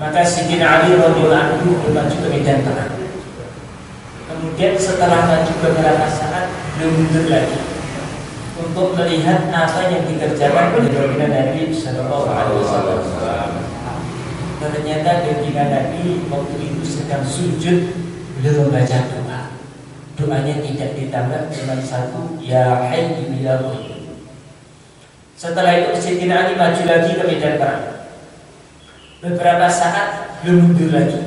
Maka Sayyidina Ali radhiyallahu anhu maju ke medan perang. Kemudian setelah maju beberapa saat beliau mundur lagi untuk melihat apa yang dikerjakan oleh baginda Nabi Sallallahu Alaihi Wasallam. Ternyata baginda Nabi waktu itu sedang sujud, beliau membaca doa. Doanya tidak ditambah cuma satu, ya Hayyu ya Qayyum. Setelah itu Sayyidina Ali maju lagi ke medan perang. Beberapa saat beliau mundur lagi,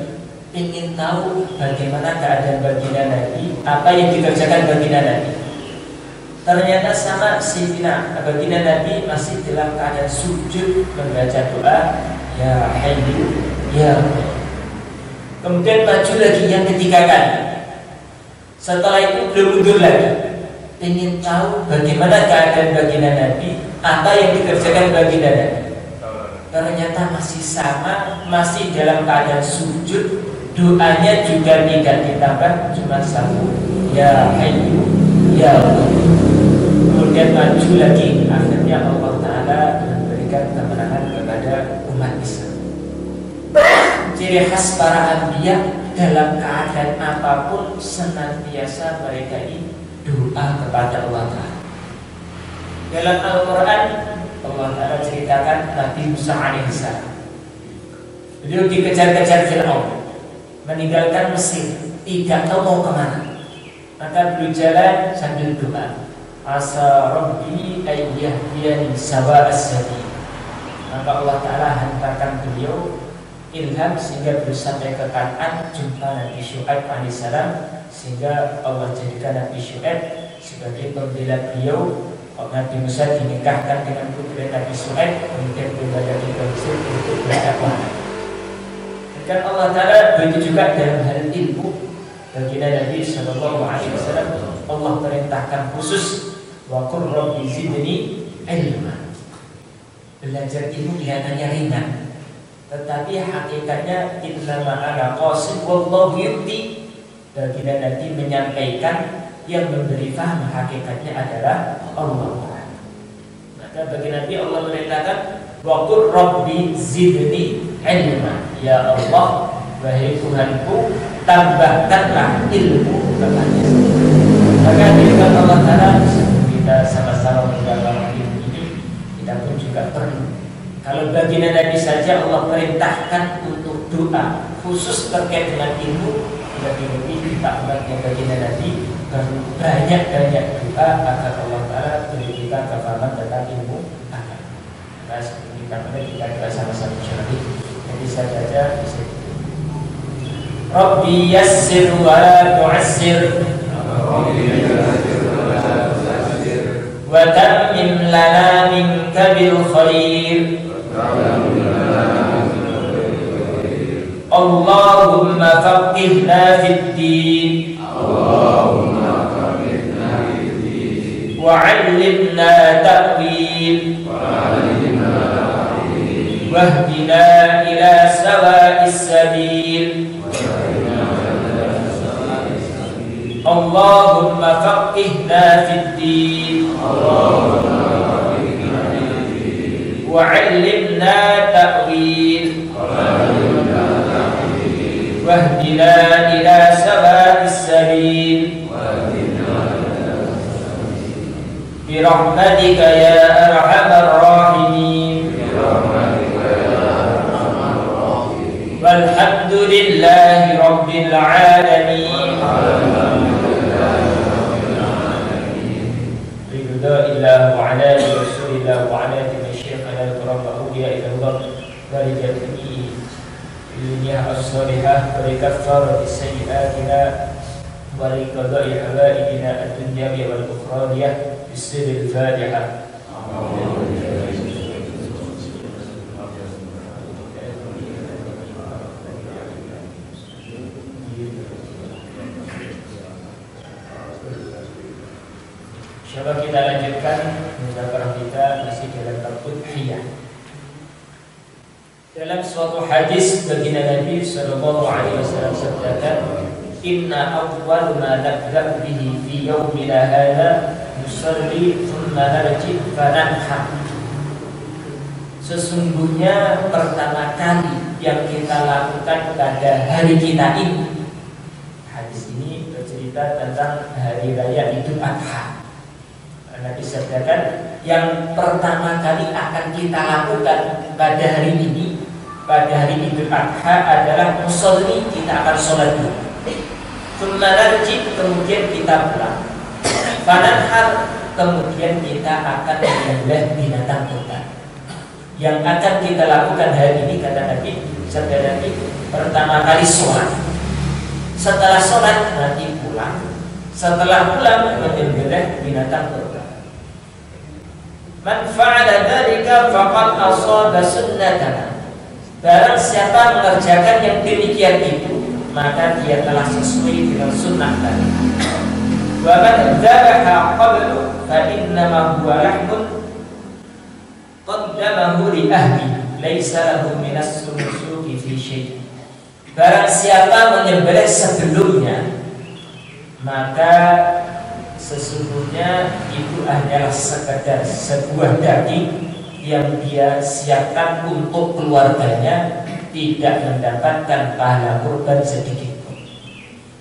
ingin tahu bagaimana keadaan baginda Nabi, apa yang dikerjakan baginda Nabi. Ternyata sama Sayyidina baginda Nabi masih dalam keadaan sujud membaca doa, ya Hayyu ya Qayyum. Kemudian maju lagi yang ketiga kali. Setelah itu beliau mundur lagi, ingin tahu bagaimana keadaan baginda Nabi, apa yang dikerjakan baginda Nabi. Ternyata masih sama, masih dalam keadaan sujud. Doanya juga tidak ditambah, cuma satu, ya Hayyu ya Qayyum. Kemudian maju lagi, akhirnya Allah Ta'ala memberikan kemenangan kepada umat Islam. Ciri khas para anbiya, dalam keadaan apapun senantiasa mereka ini doa kepada Allah Ta'ala. Dalam Al-Quran Allah Ta'ala ceritakan Nabi Musa alaihissalam. Beliau dikejar-kejar Fir'aun, meninggalkan Mesir, tidak tahu mau kemana. Maka beliau jalan sambil doa, asa Rabbi ayyahdiyani sawa'as sabil. Maka Allah Ta'ala hantarkan beliau ilham sehingga beliau sampai ke Kan'an, jumpa Nabi Syu'aib alaihissalam, sehingga Allah jadikan Nabi Syu'aib sebagai pembela beliau. Nabi Musa dinikahkan dengan putri Nabi Syu'aib, kemudian beliau ke Mesir untuk berdakwah. Dan Allah Ta'ala begitu juga dalam hal ilmu. Baginda Nabi Sallallahu Alaihi Wasallam Allah perintahkan khusus, wa qur rabbi zidni ilma. Belajar ilmu kelihatannya ringan, tetapi hakikatnya innama ana qasim wallahu yu'ti. Baginda Nabi menyampaikan, yang memberi faham hakikatnya adalah Allah. Maka bagi Nabi Allah merintahkan, wa qur rabbi zidni ilma. Ya Allah, wahai Tuhanku, tambahkanlah ilmu kepada saya. Maka dengan Allah Ta'ala kita sama-sama mendalami ilmu ini, kita pun juga perlu. Kalau baginda Nabi saja Allah perintahkan untuk doa khusus terkait dengan ilmu, lebih-lebih tambahnya baginda Nabi perlu banyak-banyak doa agar Allah Ta'ala beri kita kefahaman tentang ilmu agama. Nah, seperti kita sama-sama syarih. Jadi saya baca di sini. Rabbi yassir wa la tu'assir, wa tammim lana minka bil khair. Allahumma faqihna fid din, wa 'allimna ta'wil, wahdina ila sawa'is sabil. Allahumma faqihna fid din, wa 'allimna ta'wil, wahdina ila sawa'is sabil. Birahmatika ya arhamar rahimin. Walhamdulillahi rabbil alamin. Ridha wa ala rasulillah wa ala syekhana al-quraba ya ilallah wa rijatihi dunia as-salihah wa likaffar sayyiatina wa liqada'i hawaijina ad-dunyawiyah wal ukhrawiyah bisiril Fatihah. Insyaallah kita lanjutkan muzakarah kita masih dalam bab udhiyah. Dalam suatu hadis baginda Nabi sallallahu alaihi wasallam sabdakan, inna awwal ma nabda'u bihi fi yawmina hadha nusalli thumma narji fa nanhar. sesungguhnya pertama kali yang kita lakukan pada hari kita ini. Hadis ini bercerita tentang hari raya Idul Adha. Nabi sabdakan yang pertama kali akan kita lakukan pada hari ini, pada hari Idul Adha adalah musolli, kita akan sholat dulu. Kemudian kita pulang. Fananhar, kemudian kita akan menyembelih binatang kurban. Yang akan kita lakukan hari ini, kata Nabi, sabda Nabi, pertama kali sholat. Setelah sholat nanti pulang. Setelah pulang menyembelih binatang kurban. Man fa'ala dzalika faqad ashaba sunnatana. Barang siapa mengerjakan yang demikian itu, maka dia telah sesuai dengan sunnah tadi. Wa man dzabaha qablu fa innama huwa lahmun qaddamahu li ahli laisa lahu minas sunusuki fi syai'. Barang siapa menyembelih sebelumnya, maka sesungguhnya itu hanyalah sekedar sebuah daging yang dia siapkan untuk keluarganya, tidak mendapatkan pahala kurban sedikit pun.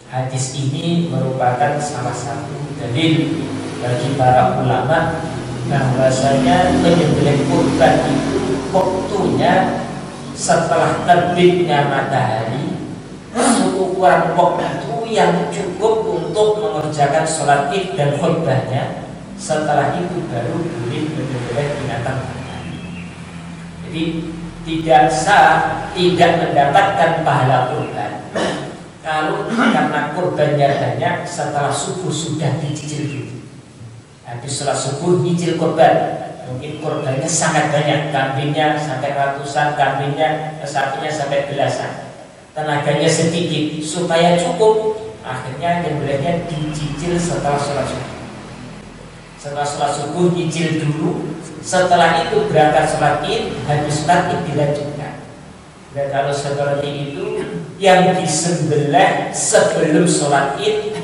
Hadis ini merupakan salah satu dalil bagi para ulama bahwasanya menyembelih kurban itu waktunya setelah terbitnya matahari, ukuran waktu yang cukup untuk mengerjakan sholat id dan khutbahnya. Setelah itu baru boleh menyembelih binatang kurban. Jadi tidak sah, tidak mendapatkan pahala kurban kalau karena kurbannya banyak setelah subuh sudah dicicil dulu. Habis sholat subuh nyicil kurban, mungkin kurbannya sangat banyak, kambingnya sampai ratusan, kambingnya, sapinya sampai belasan, tenaganya sedikit, supaya cukup akhirnya nyembelihnya dicicil setelah sholat subuh. Setelah sholat subuh nyicil dulu, setelah itu berangkat sholat id, habis sholat id dilanjutkan. Dan kalau seperti itu yang disembelih sebelum sholat id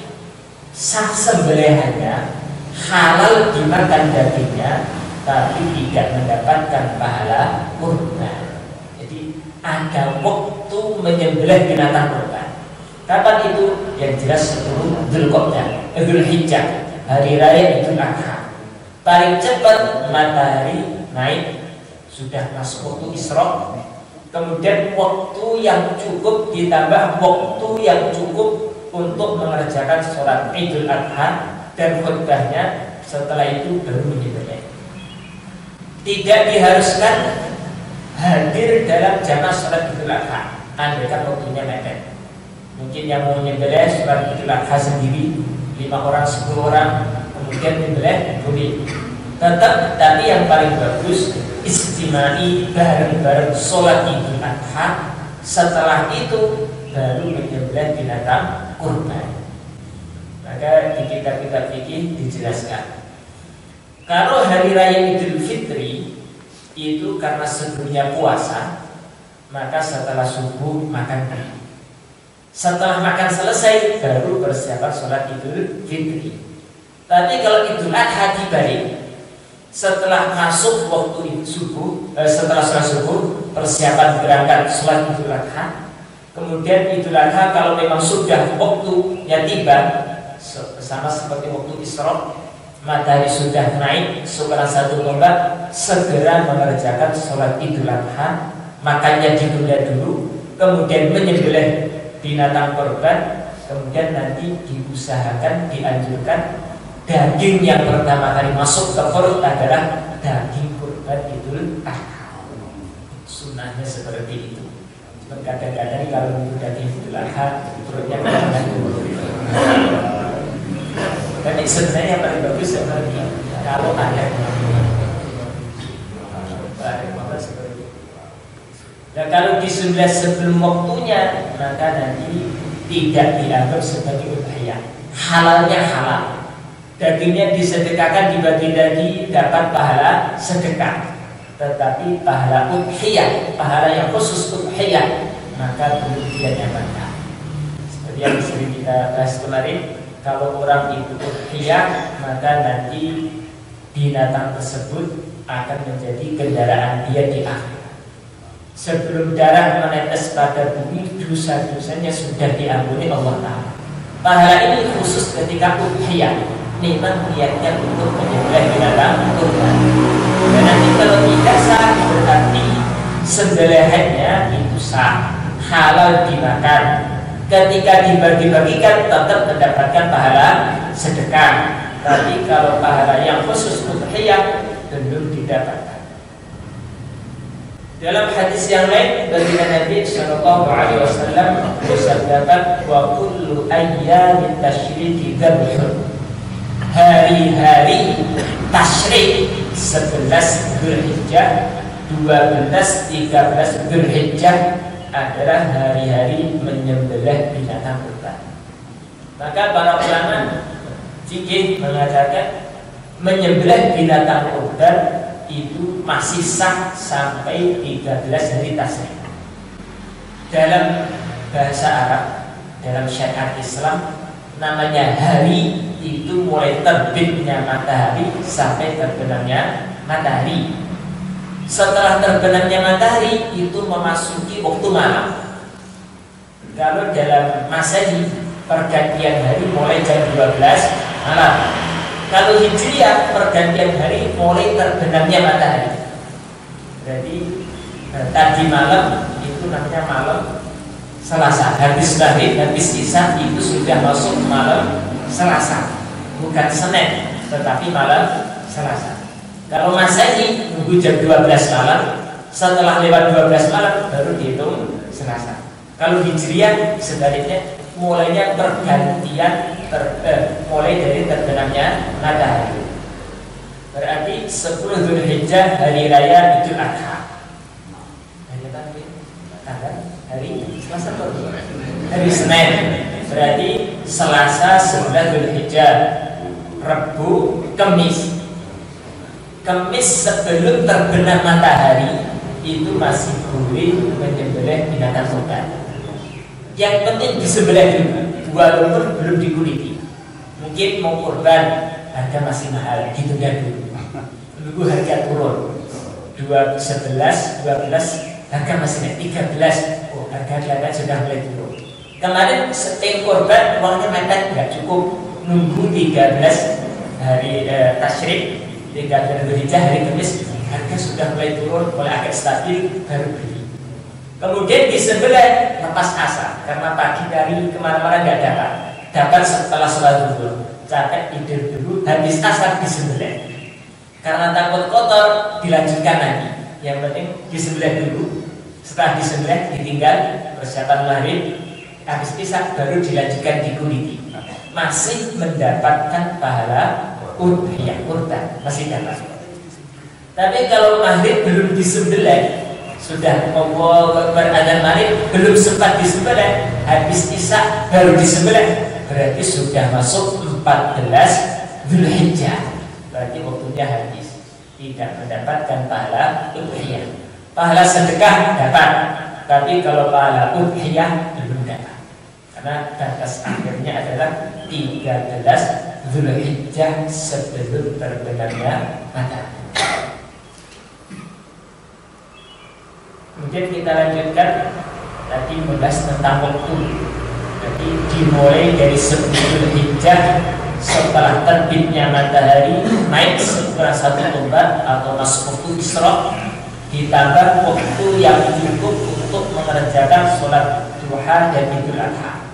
sah sembelihannya, halal dimakan dagingnya, tapi tidak mendapatkan pahala kurban. Jadi ada waktu menyembelih binatang kurban. Kapan itu? Yang jelas sebelum Dzulhijjah, hari raya Idul Adha. Paling cepat matahari naik, sudah masuk waktu Isra. Kemudian waktu yang cukup ditambah waktu yang cukup untuk mengerjakan sholat Idul Adha dan khutbahnya, setelah itu baru menyembelih. Tidak diharuskan hadir dalam jamaah sholat Idul Adha, andaikan waktunya mepet. Mungkin yang mau menyembelih sholat Idul Adha sendiri 5 orang, 10 orang, kemudian menyembelih boleh. Tetap, tapi yang paling bagus istimai bareng-bareng sholat Idul Adha. Setelah itu baru menyembelih binatang kurban. Maka di kitab-kitab fikih dijelaskan, kalau hari raya Idul Fitri itu karena sebelumnya puasa, maka setelah subuh makan dulu. Setelah makan selesai baru persiapan sholat Idul Fitri. Tapi kalau Idul Adha dibalik, setelah masuk waktu subuh, setelah sholat subuh persiapan berangkat sholat Idul Adha. Kemudian Idul Adha kalau memang sudah waktunya tiba, sama seperti waktu Isra, matahari sudah naik sekarang 1 tombak, segera mengerjakan sholat Idul Adha, makannya ditunda dulu, kemudian menyembelih binatang kurban, kemudian nanti diusahakan, dianjurkan daging yang pertama kali masuk ke perut adalah daging kurban Idul Adha. Sunnahnya seperti itu. Kadang-kadang kalau itu daging Idul Adha perutnya kadang-kadang dulu. Tapi sebenarnya yang paling bagus seperti kalau ada nah, kalau disembelih sebelum waktunya, maka nanti tidak dianggap sebagai udhiyah. Halalnya halal, dagingnya disedekahkan, dibagi-bagi, dapat pahala sedekah. Tetapi pahala udhiyah, pahala yang khusus udhiyah, maka belum dia dapatkan. Seperti yang sering kita bahas kemarin, kalau orang itu udhiyah, maka nanti binatang tersebut akan menjadi kendaraan dia di akhirat. Sebelum darah menetes pada bumi, dosa-dosanya sudah diampuni Allah Ta'ala. Pahala ini khusus ketika udhiyah, memang niatnya untuk menyembelih binatang kurban. Dan nanti kalau tidak sah, berarti sembelihannya itu sah, halal dimakan. Ketika dibagi-bagikan tetap mendapatkan pahala sedekah. Tapi kalau pahala yang khusus udhiyah belum didapatkan. Dalam hadis yang lain dari Nabi Shallallahu Alaihi Wasallam bersabda, wa kullu ayyamin tasyriki dzabhun. Hari-hari tasyrik 11 Dzulhijjah, 12, 13 Dzulhijjah adalah hari-hari menyembelih binatang kurban. Maka para ulama fikih mengatakan menyembelih binatang kurban itu masih sah sampai 13 hari tasyrik. Dalam bahasa Arab, dalam syariat Islam, namanya hari itu mulai terbitnya matahari sampai terbenamnya matahari. Setelah terbenamnya matahari itu memasuki waktu malam. Kalau dalam Masehi pergantian hari mulai jam 12 malam. Kalau Hijriah pergantian hari mulai terbenamnya matahari. Jadi tadi malam itu namanya malam Selasa. Habis maghrib, habis isya itu sudah masuk malam Selasa, bukan Senin, tetapi malam Selasa. Kalau Masehi nunggu jam 12 malam, setelah lewat 12 malam baru dihitung Selasa. Kalau Hijriah sebaliknya, mulainya pergantian mulai dari terbenamnya matahari. Berarti 10 Dzulhijjah hari raya Idul Adha. Hari Selasa atau hari Senin. Berarti Selasa 9 Dzulhijjah, Rabu, Kamis. Kamis sebelum terbenam matahari itu masih boleh menyembelih binatang kurban. Yang penting disembelih dulu, walaupun belum dikuliti. Mungkin mau kurban harga masih mahal, ditunda dulu. Nunggu harga turun. 11, 12 harga masih naik, 13. Oh, harga sudah mulai turun. Kemarin seteng kurban uangnya mepet, nggak cukup. Nunggu 13 hari tasyrik, 13 Dzulhijjah hari Kamis, harga sudah mulai turun, mulai agak stabil, baru beli. Kemudian disembelih lepas asa, karena pagi dari kemana-mana nggak dapat setelah sholat zuhur. Capek tidur dulu, habis asar disembelih. Karena takut kotor, dilanjutkan lagi. Yang penting disembelih dulu. Setelah disembelih ditinggal persiapan maghrib, habis isya baru dilanjutkan dikuliti. Masih mendapatkan pahala udhiyah kurban, masih dapat. Tapi kalau maghrib belum disembelih, sudah Allah beradzan maghrib belum sempat disembelih, habis isya baru disembelih, berarti sudah masuk 14 Dzulhijjah. Berarti waktunya habis, tidak mendapatkan pahala udhiyah. Pahala sedekah dapat, tapi kalau pahala udhiyah belum dapat. Karena batas akhirnya adalah 13 Dzulhijjah sebelum terbenamnya matahari. Kemudian kita lanjutkan tadi membahas tentang waktu. Jadi dimulai dari 10 Dzulhijjah setelah terbitnya matahari, naik setelah 1 tombak atau masfuku Isra, ditambah waktu yang cukup untuk mengerjakan sholat duha dan Idul Adha.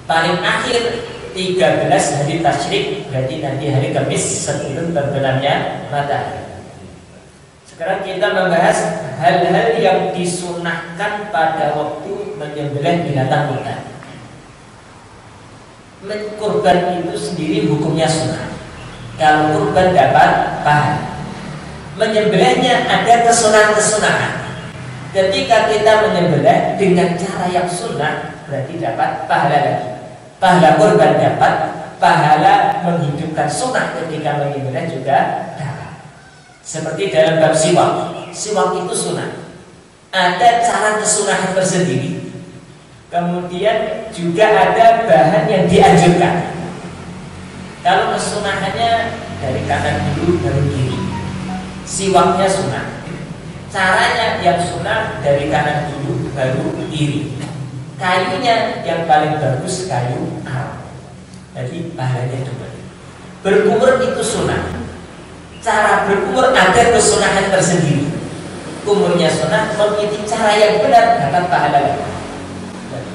Paling akhir 13 hari tasyrik, berarti nanti hari Kamis sebelum terbenamnya matahari. Sekarang kita membahas hal-hal yang disunahkan pada waktu menyembelih binatang kurban. Kurban itu sendiri hukumnya sunnah. Kalau kurban dapat pahala. Menyembelihnya ada kesunahan-kesunahan. Ketika kita menyembelih dengan cara yang sunnah, berarti dapat pahala lagi. Pahala kurban dapat, pahala menghidupkan sunnah ketika menyembelih juga dapat. Seperti dalam bab siwak. Siwak itu sunnah. Ada cara kesunahan tersendiri. Kemudian juga ada bahan yang dianjurkan. Kalau kesunahannya dari kanan dulu baru kiri. Siwaknya sunnah. Caranya yang sunnah dari kanan dulu baru kiri. Kayunya yang paling bagus kayu arang. Jadi pahalanya dua. Berkumur itu sunnah. Cara berkumur ada kesunahan tersendiri. Kumurnya sunnah, mengikuti cara yang benar dapat pahala.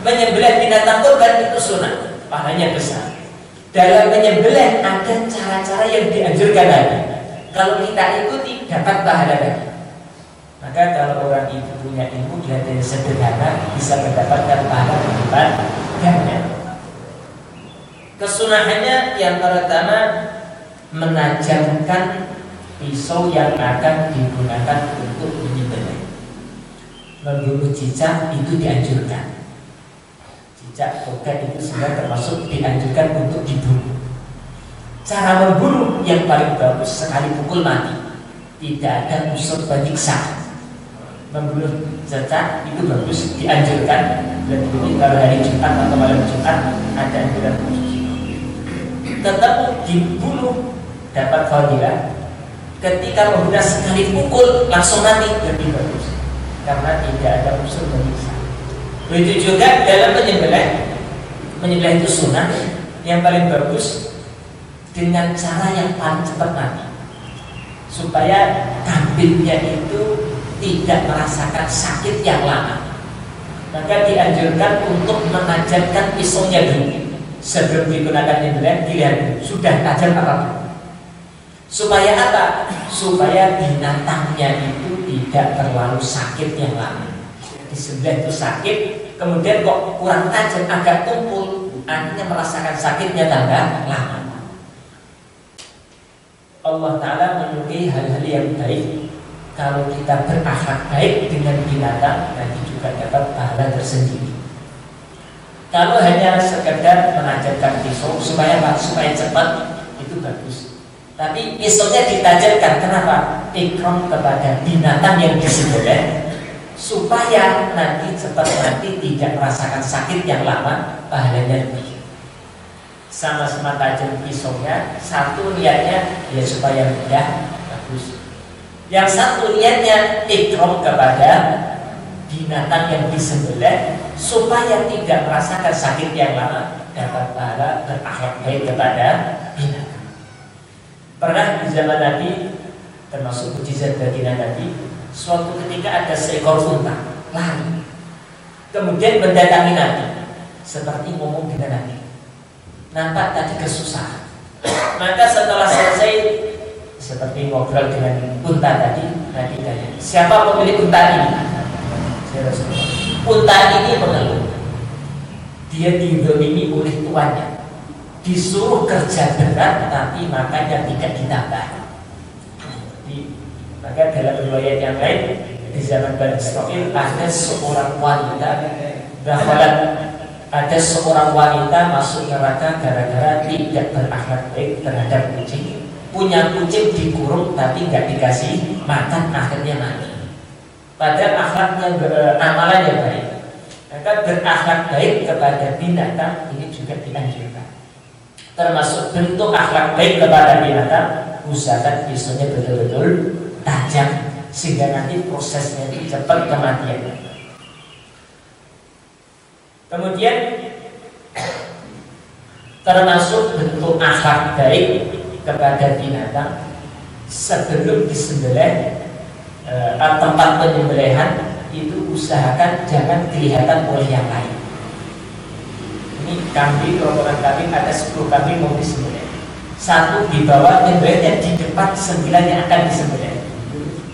Menyembelih binatang kurban itu sunnah, pahalanya besar. Dalam menyembelih ada cara-cara yang dianjurkan lagi. Kalau kita ikuti dapat pahala lagi. Maka kalau orang itu punya ilmu yang sederhana bisa mendapatkan pahala berlipat ganda. Kesunahannya yang pertama menajamkan pisau yang akan digunakan untuk menyembelih. Membunuh cicak itu dianjurkan. Cicak togat itu sebenarnya termasuk dianjurkan untuk dibunuh. Cara membunuh yang paling bagus sekali pukul mati. Tidak ada unsur penyiksa. Membunuh cicak itu bagus, dianjurkan. Dan ini kalau hari Jumat atau malam Jumat ada anjuran khusus. Tetap dibunuh dapat fadilah. Ketika membunuh sekali pukul langsung mati lebih bagus karena tidak ada unsur penyiksa. Begitu juga dalam menyembelih itu sunnah yang paling bagus dengan cara yang paling cepat mati supaya kambingnya itu tidak merasakan sakit yang lama. Maka dianjurkan untuk menajamkan pisaunya dulu sebelum digunakan menyembelih. Dilihat sudah tajam apa? Supaya apa? Supaya binatangnya itu tidak terlalu sakit yang lama. Disembelih itu sakit, kemudian kok kurang tajam, agak tumpul, akhirnya merasakan sakitnya tambah lama. Allah Ta'ala menyukai hal-hal yang baik. Kalau kita berakhlak baik dengan binatang, nanti juga dapat pahala tersendiri. Kalau hanya sekedar menajamkan pisau supaya cepat, itu bagus. Tapi pisaunya ditajamkan, kenapa? Ikram kepada binatang yang disembelih supaya nanti cepat mati tidak merasakan sakit yang lama, pahalanya lebih. Sama-sama tajam pisaunya, satu niatnya ya supaya mudah, bagus. Yang satu niatnya ikram kepada binatang yang disembelih supaya tidak merasakan sakit yang lama, dapat pahala berakhlak baik kepada binatang. Pernah di zaman Nabi, termasuk mukjizat baginda Nabi, suatu ketika ada seekor unta lari, kemudian mendatangi Nabi, seperti ngomong dengan Nabi. Nampak tadi kesusahan. Maka setelah selesai seperti ngobrol dengan unta tadi, Nabi tanya, siapa pemilik unta ini? Unta ini mengeluh. Dia didolimi oleh tuannya, disuruh kerja berat tapi makannya tidak ditambah. Maka dalam riwayat yang lain di zaman Bani Israil ada seorang wanita ada seorang wanita masuk neraka gara-gara tidak berakhlak baik terhadap kucing. Punya kucing dikurung tapi nggak dikasih makan, akhirnya mati. Padahal akhlaknya amalannya baik. Maka berakhlak baik kepada binatang ini juga dianjurkan. Termasuk bentuk akhlak baik kepada binatang, usahakan pisaunya betul-betul tajam sehingga nanti prosesnya itu cepat kematian. Kemudian termasuk bentuk akhlak baik kepada binatang sebelum disembelih tempat penyembelihan itu usahakan jangan kelihatan oleh yang lain. Ini kambing, rombongan kambing ada 10 kambing mau disembelih. Satu di bawah, nyembelihnya di depan 9 yang akan disembelih.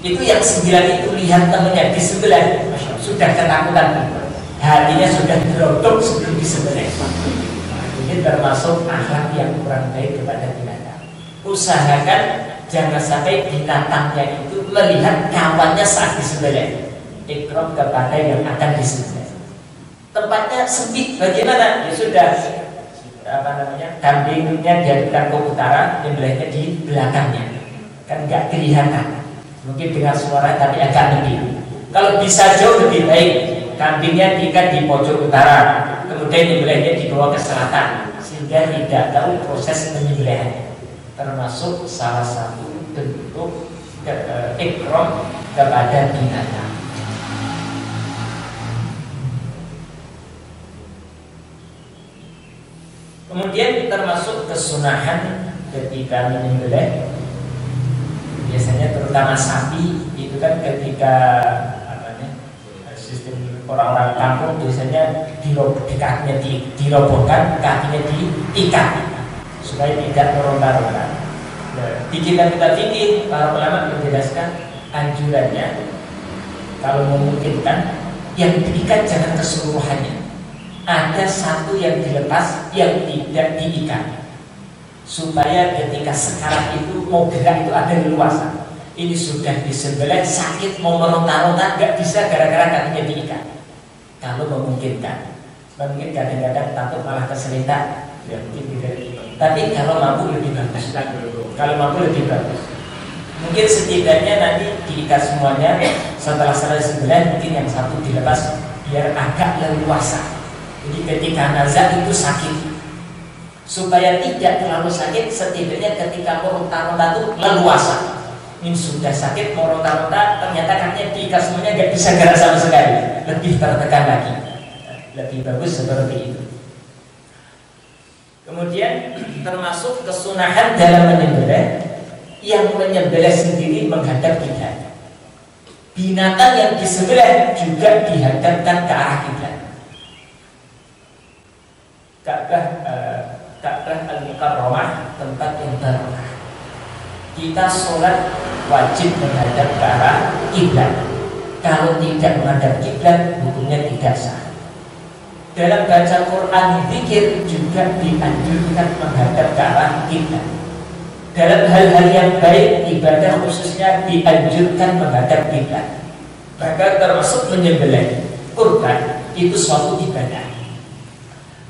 Itu yang 9 itu lihat temannya disembelih, sudah ketakutan, hatinya sudah berodok sebelum disembelih. Ini termasuk akhlak yang kurang baik kepada binatang. Usahakan jangan sampai binatangnya itu melihat kawannya saat disembelih. Ikram kepada yang akan disembelih. Tempatnya sempit, bagaimana? Ya sudah, kambingnya diadukan ke utara, nyembelihnya di belakangnya, kan nggak kelihatan. Mungkin dengan suara tapi agak lebih. Kalau bisa jauh lebih baik, kambingnya diikat di pojok utara, kemudian nyembelihnya dibawa ke selatan, sehingga tidak tahu proses penyembelihan. Termasuk salah satu bentuk ikram kepada binatang. Kemudian termasuk kesunahan ketika menyembelih, biasanya terutama sapi itu kan ketika sistem orang-orang kampung biasanya kakinya dirobohkan, kakinya diikat supaya tidak meronta-ronta. Di kitab fikih para ulama menjelaskan anjurannya kalau memungkinkan yang diikat jangan keseluruhannya. Ada satu yang dilepas yang tidak diikat supaya ketika sekarang itu mau gerak itu ada leluasa. Ini sudah disembelih sakit mau meronta-ronta nggak bisa gara-gara kakinya diikat. Kalau memungkinkan, mungkin kadang-kadang takut malah keselintan, ya mungkin tidak. Tapi kalau mampu lebih bagus. Kalau mampu lebih bagus. Mungkin setidaknya nanti diikat semuanya. Setelah selesai sembelih mungkin yang satu dilepas biar agak leluasa. Jadi ketika nazar itu sakit, supaya tidak terlalu sakit, setidaknya ketika meronta-ronta itu leluasa. Ini sudah sakit meronta-ronta, ternyata kakinya diikat semuanya nggak bisa gerak sama sekali, lebih tertekan lagi. Lebih bagus seperti itu. Kemudian termasuk kesunahan dalam menyembelih, yang menyembelih sendiri menghadap kiblat. Binatang yang disembelih juga dihadapkan ke arah kiblat. Ka'bah Al-Mukarramah, tempat yang barokah. Kita sholat wajib menghadap ke arah kiblat. Kalau tidak menghadap kiblat, hukumnya tidak sah. Dalam baca Quran zikir juga dianjurkan menghadap ke arah kiblat. Dalam hal-hal yang baik ibadah khususnya dianjurkan menghadap kiblat. Maka termasuk menyembelih kurban itu suatu ibadah.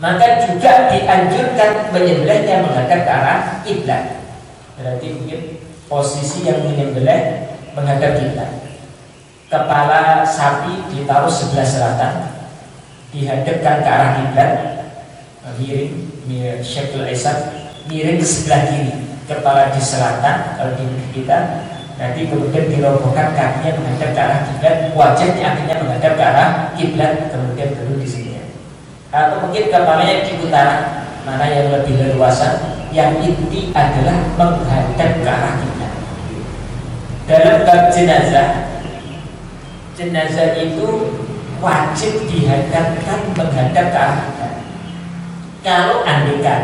Maka juga dianjurkan menyembelihnya menghadap ke arah kiblat. Berarti mungkin posisi yang menyembelih menghadap kiblat. Kepala sapi ditaruh sebelah selatan, dihadapkan ke arah kiblat, miring Syekhul Aisyah, miring ke sebelah kiri, kepala di selatan kalau di kita. Nanti kemudian dirobohkan kakinya menghadap ke arah kiblat, wajahnya akhirnya menghadap ke arah kiblat, kemudian baru di sini. Atau mungkin kepalanya di utara, mana yang lebih leluasa. Yang inti adalah menghadap ke arah kiblat. Dalam bab jenazah itu wajib dihadapkan menghadap ke arah kiblat. Kalau andekan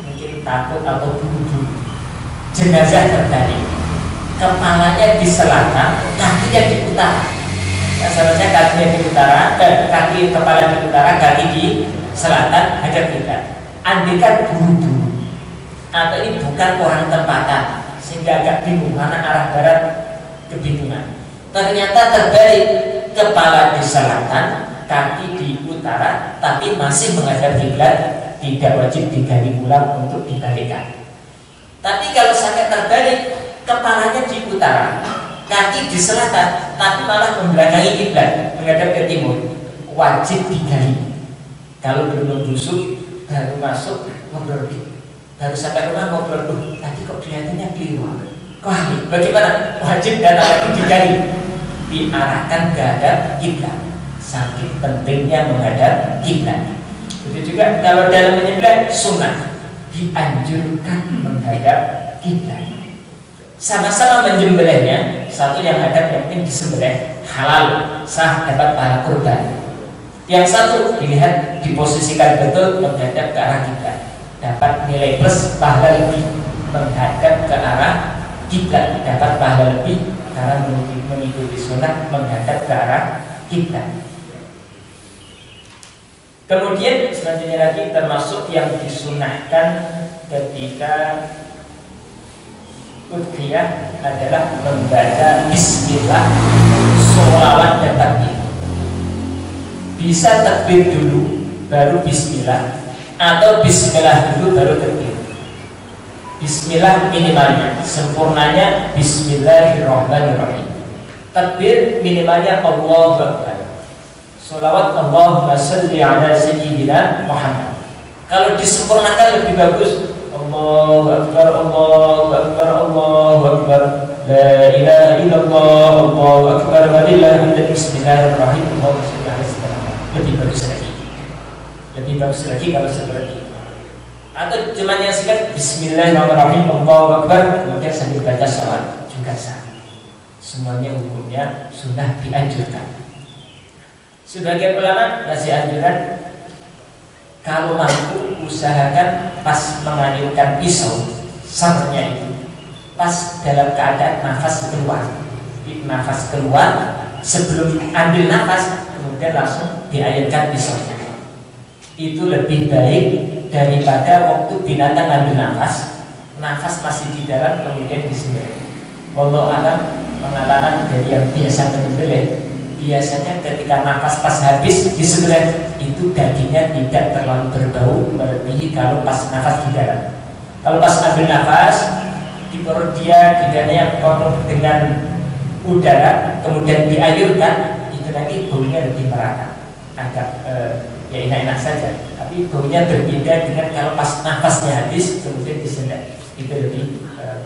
mungkin takut atau buru-buru, jenazah terbalik, kepalanya di selatan, kakinya di utara. Seharusnya kakinya di utara, kaki kepala di utara, kaki di selatan, hadap kiblat. Andekan buru-buru, atau ini bukan orang tempatan sehingga agak bingung mana arah barat, kebingungan. Ternyata terbalik, kepala di selatan, kaki di utara, tapi masih menghadap kiblat, tidak wajib digali ulang untuk dibalikan. Tapi kalau sampai terbalik, kepalanya di utara, kaki di selatan, tapi malah membelakangi kiblat, menghadap ke timur, wajib digali. Kalau belum membusuk, baru masuk ngobrol, baru sampai rumah ngobrol, tadi kok kelihatannya keliru. Wah, bagaimana? Wajib dan wajib digali, diarahkan ke hadap kiblat. Saking pentingnya menghadap kiblat. Itu juga kalau dalam menyembelih sunnah dianjurkan menghadap kiblat. Sama-sama menyembelihnya, satu yang hadap yang penting disembelih halal, sah, dapat pahala kurban. Yang satu dilihat diposisikan betul menghadap ke arah kiblat, dapat nilai plus pahala lebih. Menghadap ke arah kiblat dapat pahala lebih karena mengikuti sunnah menghadap ke arah kiblat. Kemudian selanjutnya lagi termasuk yang disunahkan ketika udhiyah adalah membaca bismillah, sholawat dan takbir. Bisa takbir dulu baru bismillah, atau bismillah dulu baru takbir. Bismillah minimalnya, sempurnanya bismillahirrahmanirrahim. Takbir minimalnya Allahu Akbar. Sholawat Allahumma salli ala sayyidina Muhammad. Kalau disempurnakan lebih bagus, Allahu Akbar, Allahu Akbar, Allahu Akbar, la ilaha illallah, Allahu akbar, walillahilhamd, bismillahirrahmanirrahim, Allahumma sholli ala sayyidina. Lebih bagus lagi. Lebih bagus lagi kalau seperti itu. Atau cuma yang singkat bismillahirrahmanirrahim, Allahu akbar, kemudian sambil baca sholawat juga sah. Semuanya hukumnya sunnah dianjurkan. Sebagian ulama ngasih anjuran kalau mampu usahakan pas mengalirkan pisau samanya itu pas dalam keadaan nafas keluar sebelum ambil nafas kemudian langsung dialirkan pisaunya. Itu lebih baik daripada waktu binatang ambil nafas masih di dalam kemudian disembelih. Wallahu a'lam, pengalaman dari yang biasa menyembelih, biasanya ketika nafas pas habis disembelih itu dagingnya tidak terlalu berbau melebihi kalau pas nafas di dalam. Kalau pas ambil nafas di perut dia didanya penuh dengan udara kemudian diayunkan, itu nanti baunya lebih merata, agak ya enak-enak saja. Tapi baunya berbeda dengan kalau pas nafasnya habis kemudian disembelih, itu lebih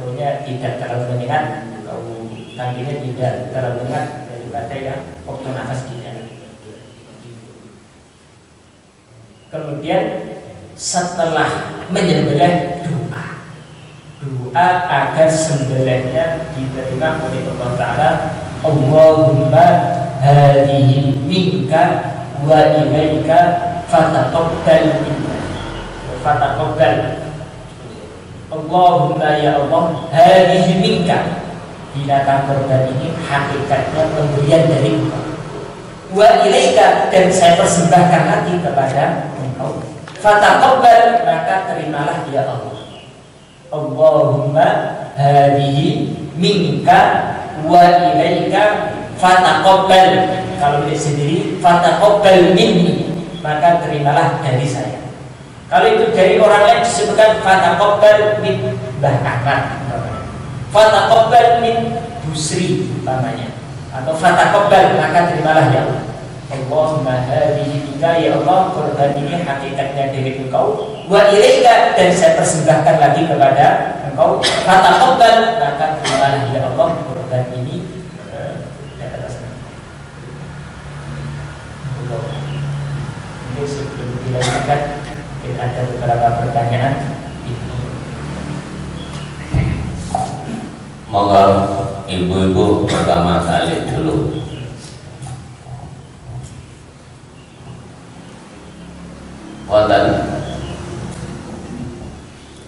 baunya tidak terlalu menyengat, bau kambingnya tidak terlalu menyengat daripada yang waktu nafas di dalam. Kemudian setelah menyembelih doa agar sembelihnya diterima oleh Allah Ta'ala. Allahumma hadihi minka wa ilaika fataqabbal minna fataqabbal. Allahumma ya Allah, hadihi minka, binatang korban ini hakikatnya pemberian dari Engkau, wa ilaika, dan saya persembahkan lagi kepada Engkau, fataqabbal, maka terimalah ya Allah. Allahumma hadihi minka wa ilaika fataqabbal, kalau dia sendiri fataqabbal minni, maka terimalah dari saya. Kalau itu dari orang lain disebutkan fataqabbal min Mbah Ahmad, fataqabbal min Busri umpamanya, atau fataqabbal, maka terimalah ya Allah. Allahumma hadihi minka, ya Allah, korban ini hakikatnya dari Engkau, wa ilaika, dan saya persembahkan lagi kepada Engkau, fataqabbal, maka terimalah ya Allah korban ini. Ini sebelum dilanjutkan ada beberapa pertanyaan. Moga ibu-ibu pertama kali dulu. Wonten.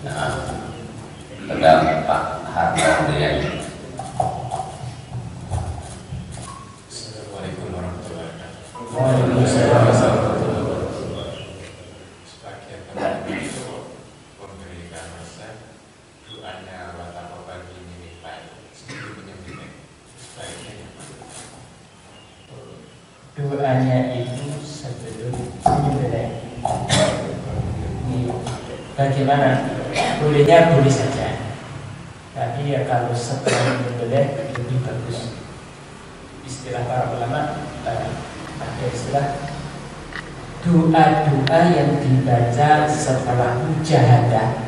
Nah, kepada Pak Hartono. Assalamualaikum warahmatullahi wabarakatuh. Waalaikumsalam. Sebagian teman itu memberikan resep doanya wataqabbal minni baik sebelum menyembelih. Baiknya Doanya itu sebelum menyembelih. Bagaimana? Bolehnya boleh saja, tapi ya kalau setelah menyembelih lebih bagus. Istilah para ulama ada istilah doa-doa yang dibaca setelah mujahadah,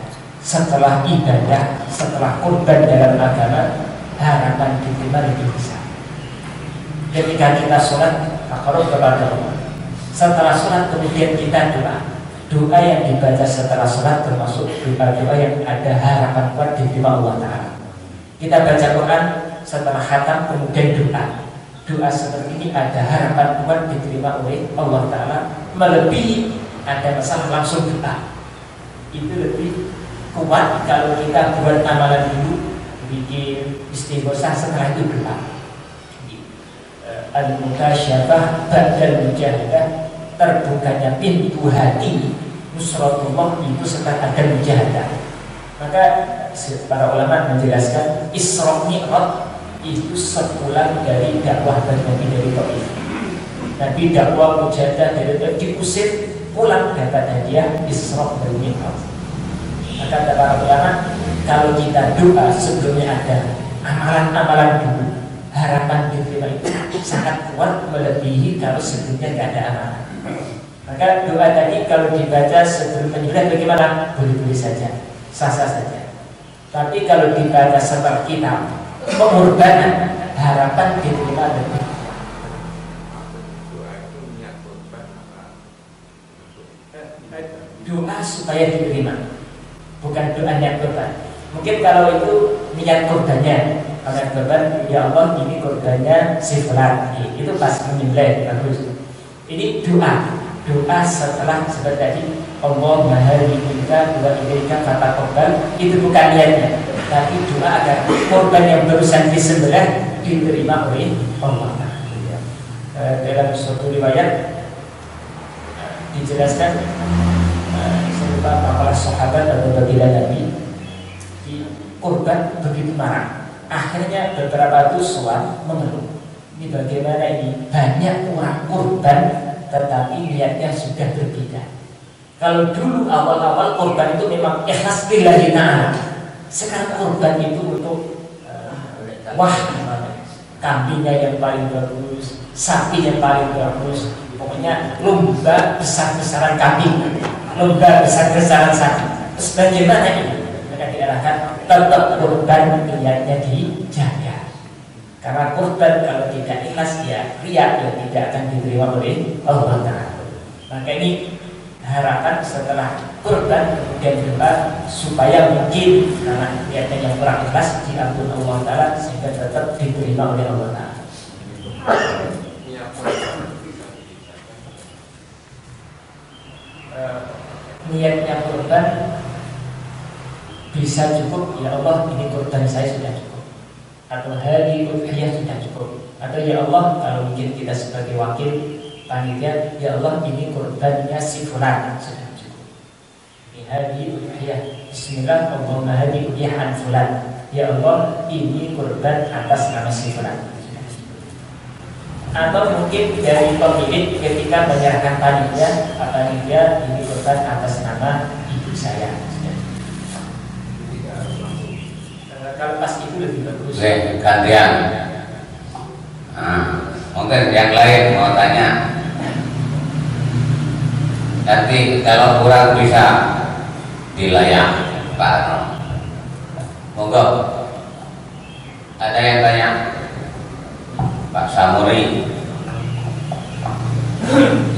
setelah ibadah, setelah kurban dalam agama, harapan diterima lebih besar. Ketika kita sholat, takarrub kepada Allah. Setelah sholat kemudian kita doa yang dibaca setelah sholat termasuk doa-doa yang ada harapan kuat diterima Allah Ta'ala. Kita baca Quran setelah khatam kemudian doa seperti ini ada harapan kuat diterima oleh Allah Ta'ala, melebihi ada masalah langsung doa. Itu lebih kuat kalau kita buat amalan dulu, bikin istighosah, setelah itu doa. Al-mukasyafah ba'dal mujahadah, terbukanya pintu hati nusratullah itu setelah ada mujahadah. Maka para ulama menjelaskan Isra Mi'raj itu sepulang dari dakwah Nabi dari Taif. Nabi dakwah mujahadah dari Taif, diusir pulang dapat hadiah Isra dan Mi'raj. Maka para ulama, kalau kita doa sebelumnya ada amalan-amalan dulu, harapan diterima itu sangat kuat melebihi kalau sebelumnya tidak ada amalan. Maka doa tadi kalau dibaca sebelum menyembelih bagaimana? Boleh-boleh saja, sah-sah saja. Tapi kalau dibaca setelah kita pengorbanan, harapan diterima lebih. Doa itu niat korban apa? Doa supaya diterima, bukan doa niat korban. Mungkin kalau itu niat korbannya, niat korban, ya Allah ini korbannya si fulan, itu pas menyembelih bagus. Ini doa setelah seperti tadi, Allah maharika wa ilaika fataqabbal, itu bukan niatnya, tapi doa agar korban yang barusan disembelih diterima oleh Allah. Dalam suatu riwayat dijelaskan, saya lupa apalah sahabat atau baginda Nabi, di korban begitu marah, akhirnya beberapa itu soal mengeluh, ini bagaimana ini banyak orang korban tetapi niatnya sudah berbeda. Kalau dulu awal-awal korban itu memang ikhlas lillahi ta'ala, sekarang korban itu untuk kambingnya yang paling bagus, sapi yang paling bagus, pokoknya lomba besar-besaran kambing, lomba besar-besaran sapi. Terus bagaimana ini? Mereka diarahkan tetap korban niatnya dijaga. Karena korban kalau tidak ikhlas ya riya, ya tidak akan diterima oleh Allah Ta'ala. Maka ini harapan setelah korban kemudian doa supaya mungkin karena niatnya yang kurang ikhlas diampun Allah Ta'ala sehingga tetap diterima oleh Allah Ta'ala. Niatnya korban bisa cukup, ya Allah ini korban saya sudah cukup, atau hadi udhiyah sudah cukup, atau ya Allah kalau mungkin kita sebagai wakil panitia, ya Allah ini korbannya si fulan sudah cukup. Hadi udhiyah, bismillah Allahumma hadi udhiyah an fulan, ya Allah ini korban atas nama si fulan. Atau mungkin dari pemilik ketika menyerahkan panitia ini korban atas nama ibu saya. Kalau pas itu lebih bagus. Gantian. Mungkin yang lain mau tanya. Nanti kalau kurang bisa dilayang Pak Arno. Monggo. Ada yang tanya? Pak Samuri.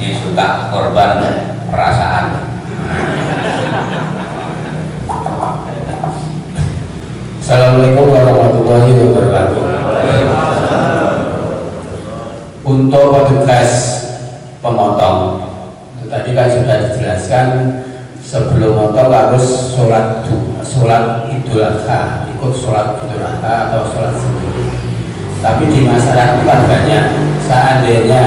Ini suka korban perasaan. Assalamualaikum warahmatullahi wabarakatuh. Untuk petugas pemotong, tadi kan sudah dijelaskan sebelum motong harus sholat Idul Adha, ikut sholat Idul Adha atau sholat sendiri. Tapi di masyarakat banyak seandainya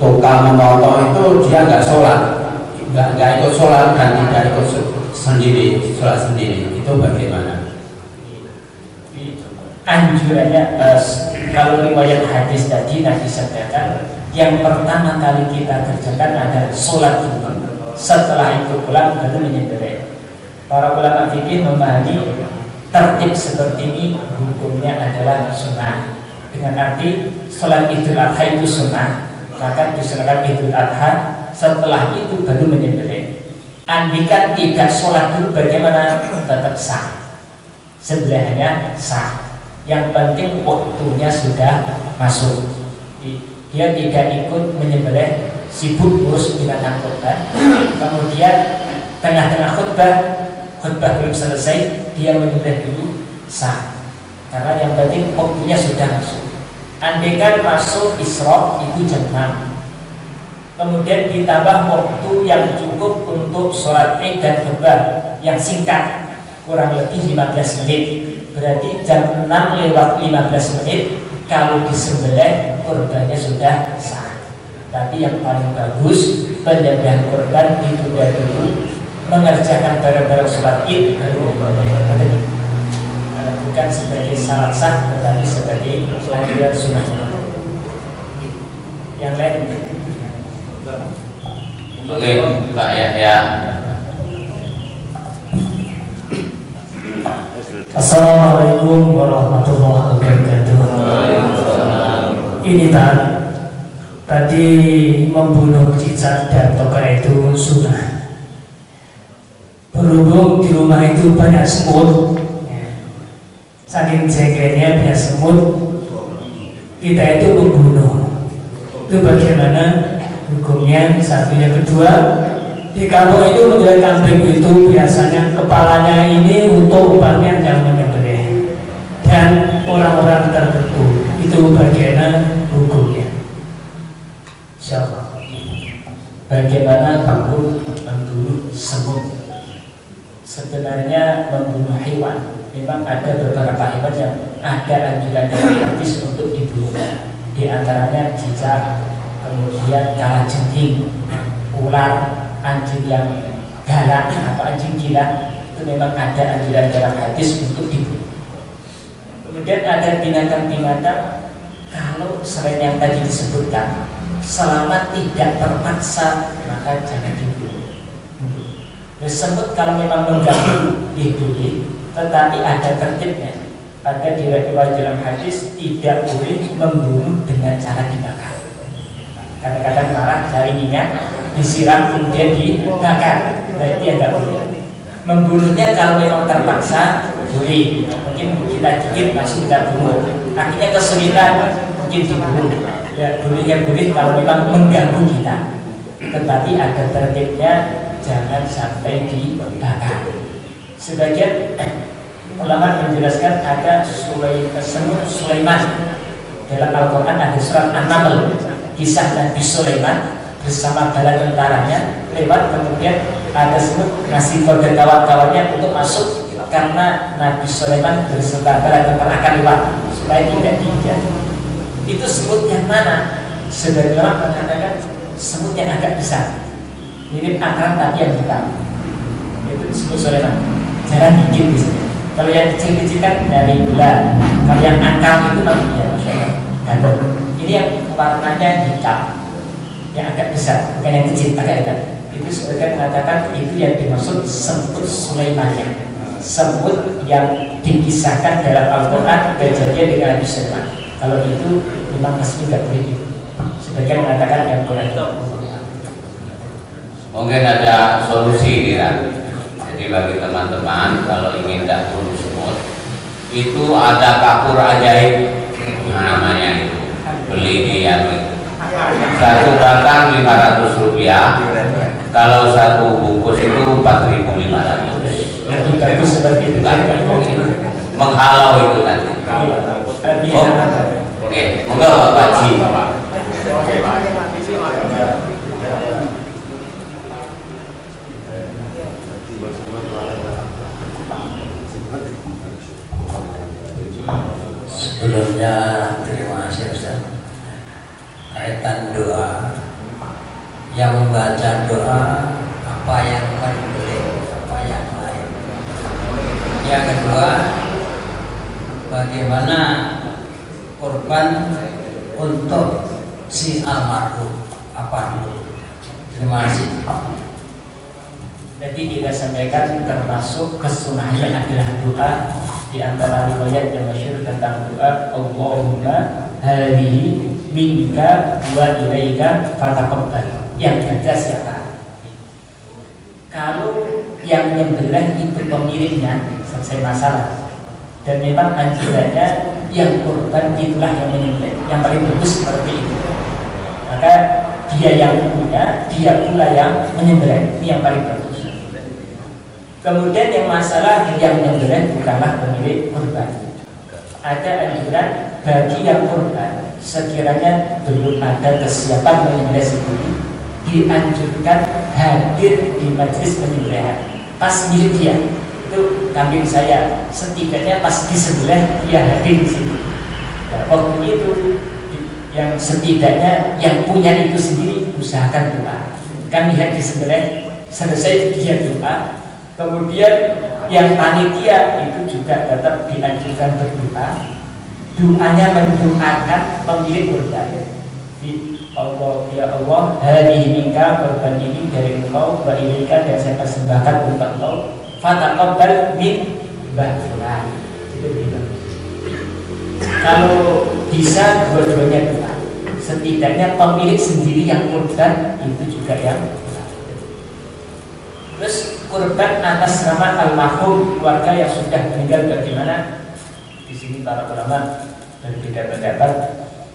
tukang memotong itu dia nggak sholat, nggak ikut sholat dan tidak ikut sendiri, sholat sendiri, itu bagaimana? Anjurannya kalau riwayat hadis tadi Nabi sampaikan yang pertama kali kita kerjakan adalah sholat dulu, setelah itu pulang baru menyembelih. Para ulama fikih memahami tertib seperti ini hukumnya adalah sunnah, dengan arti sholat Idul Adha itu sunnah, maka disunahkan Idul Adha, setelah itu baru menyembelih. Andaikan tidak sholat dulu bagaimana? Tetap sah, sembelihannya sah. Yang penting waktunya sudah masuk. Dia tidak ikut menyembelih, sibuk ngurus binatang korban. Kemudian tengah-tengah khutbah belum selesai, dia menyembelih dulu, sah. Karena yang penting waktunya sudah masuk. Andaikan masuk Isra itu jam 6, kemudian ditambah waktu yang cukup untuk sholat Id dan khutbah yang singkat, kurang lebih 15 menit. Berarti jam 6 lewat 15 menit kalau disembelih korbannya sudah sah. Tapi yang paling bagus penyembelihan korban ditunda dulu, mengerjakan bareng-bareng sholat Id baru bukan sebagai syarat sah tetapi sebagai anjuran sunnah. Yang lain? Oke, Pak Yahya. Assalamualaikum warahmatullahi wabarakatuh. Ini tadi membunuh cicak dan toka itu sunnah. Berhubung di rumah itu banyak semut, saking jengkelnya banyak semut, kita itu membunuh. Itu bagaimana hukumnya? Satu. Yang kedua, di kampung itu menjual kambing itu biasanya kepalanya ini untuk umpamanya yang menyembelih dan orang-orang tertentu. Itu bagaimana hukumnya? Siapa? Bagaimana membunuh semut? Sebenarnya membunuh hewan memang ada beberapa hewan yang ada anjuran dari hadis untuk dibunuh. Di antaranya cicak, kemudian kalajengking, ular, anjing yang galak atau anjing gila, itu memang ada anjuran dalam hadis untuk dibunuh. Kemudian ada binatang-binatang kalau selain yang tadi disebutkan, selama tidak terpaksa maka jangan dibunuh. Semut kalau memang mengganggu dibunuh, tetapi ada tertibnya. Ada diriwayatkan dalam hadis tidak boleh membunuh dengan cara dibakar. Kadang-kadang marah cari minyak, disiram kemudian dibakar. Berarti ya nggak boleh. Membunuhnya kalau memang terpaksa boleh. Mungkin kita dikit masih kita bunuh. Akhirnya kesulitan mungkin dibunuh. Ya boleh kalau memang mengganggu kita. Tetapi ada tertibnya, jangan sampai dibakar. Sebagian ulama menjelaskan ada semut Sulaiman. Dalam Al-Quran ada surat An-Naml, kisah Nabi Sulaiman bersama bala tentaranya lewat, kemudian ada semut ngasih kode kawan-kawannya untuk masuk karena Nabi Sulaiman beserta bala tentara akan lewat supaya tidak diinjak. Itu semut yang mana? Sebagian orang mengatakan semut yang agak besar, mirip akar tapi yang hitam. Itu semut Sulaiman. Jarang dikit di sini. Kalau yang kecil-kecil kan dari bulan. Kalau yang angkal itu namanya gandum. Ini yang warnanya hitam, yang agak besar, bukan yang kecil, agak hitam. Itu sebagian mengatakan itu yang dimaksud semut Sulaiman. Semut yang dikisahkan dalam Al-Quran kejadian dengan Nabi Sulaiman. Kalau itu memang asli tidak boleh. Sebagian mengatakan yang Quran itu. Mungkin ada solusi tidak? Jadi bagi teman-teman kalau ingin tidak bunuh semut, itu ada kapur ajaib namanya itu, beli di yang itu. Satu batang 500 rupiah, kalau satu bungkus itu 4.500. Itu seperti itu. Menghalau itu nanti. Oke, moga Pak Ji. Sebelumnya terima kasih Ustaz. Kaitan doa, yang membaca doa apa yang paling boleh, apa yang lain. Yang kedua, bagaimana korban untuk si almarhum, apa dulu? Terima kasih. Jadi kita sampaikan termasuk kesunahan adalah doa. Di antara riwayat yang masyhur tentang doa, Allahumma hadhihi minka wa ilaika fataqabbal. Yang baca siapa? Kalau yang menyembelih itu pemiliknya, selesai masalah. Dan memang anjurannya yang korban itulah yang menyembelih. Yang paling bagus seperti itu. Maka dia yang punya, dia pula yang menyembelih. Ini yang paling bagus. Kemudian yang masalah yang menyembelih bukanlah pemilik korban. Ada anjuran bagi yang korban sekiranya belum ada kesiapan menyembelih sendiri, dianjurkan hadir di majelis penyembelihan. Pas milik dia, itu kambing saya, setidaknya pas disembelih dia hadir di sini. Nah, waktu itu yang setidaknya yang punya itu sendiri usahakan doa. Kan lihat disembelih selesai dia doa. Kemudian yang panitia itu juga tetap dianjurkan berdoa. Doanya mendoakan pemilik korban. Allah ya Allah, hari minka korban ini dari engkau, wa ilaika dan saya persembahkan untuk engkau. Fataqabbal min bafulan. Itu gitu. Kalau bisa dua-duanya doa. Setidaknya pemilik sendiri yang korban itu juga yang. Terus korban atas nama almarhum keluarga yang sudah meninggal bagaimana? Di sini para ulama berbeda pendapat.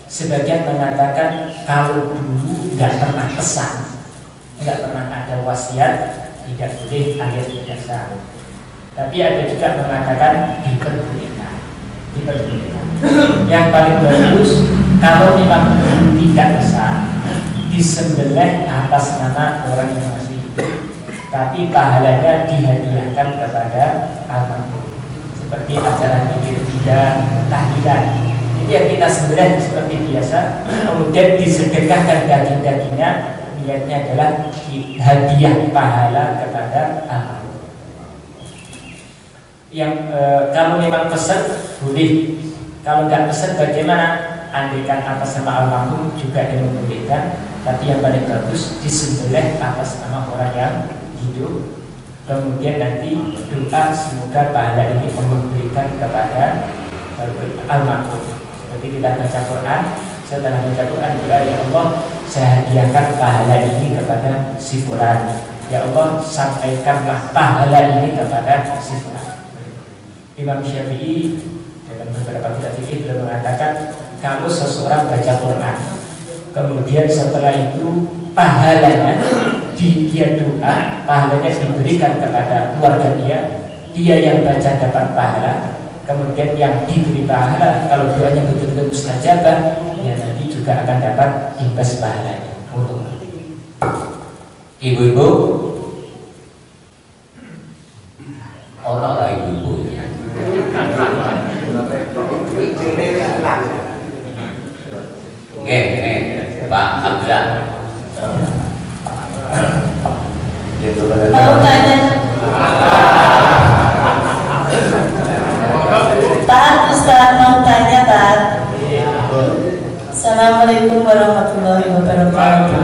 Sebagian mengatakan kalau dulu nggak pernah pesan, nggak pernah ada wasiat, tidak boleh akhir biasa. Tapi ada juga mengatakan diperbolehkan. Yang paling bagus kalau memang tidak pesan, disembelih atas nama orang yang masih hidup, tapi pahalanya dihadiahkan kepada almarhum. Seperti acara tidak tahlilan. Jadi yang kita sembelih seperti biasa, kemudian disedekahkan daging-dagingnya, niatnya adalah hadiah pahala kepada almarhum. Yang kalau memang pesan boleh, kalau nggak pesan bagaimana? Andaikan atas nama almarhum juga yang membolehkan, tapi yang paling bagus disembelih atas nama orang yang hidup. Kemudian nanti doa semoga pahala ini Allah berikan kepada almarhum. Seperti kita baca Quran, setelah baca Quran doa, ya Allah saya hadiahkan pahala ini kepada si fulan. Ya Allah sampaikanlah pahala ini kepada si fulan. Imam Syafi'i dalam beberapa kitab fikih beliau mengatakan kalau seseorang baca Quran, kemudian setelah itu pahalanya dia doa, pahalanya diberikan kepada keluarga dia yang baca dapat pahala, kemudian yang diberi pahala kalau doanya betul-betul mustajabah, ya nanti juga akan dapat imbas pahalanya. Ibu-ibu, orang ibu-ibu. Oke, Pak Hamzah. Mau tanya, Tat, Ustaz mau tanya, Tat. Assalamualaikum warahmatullahi wabarakatuh.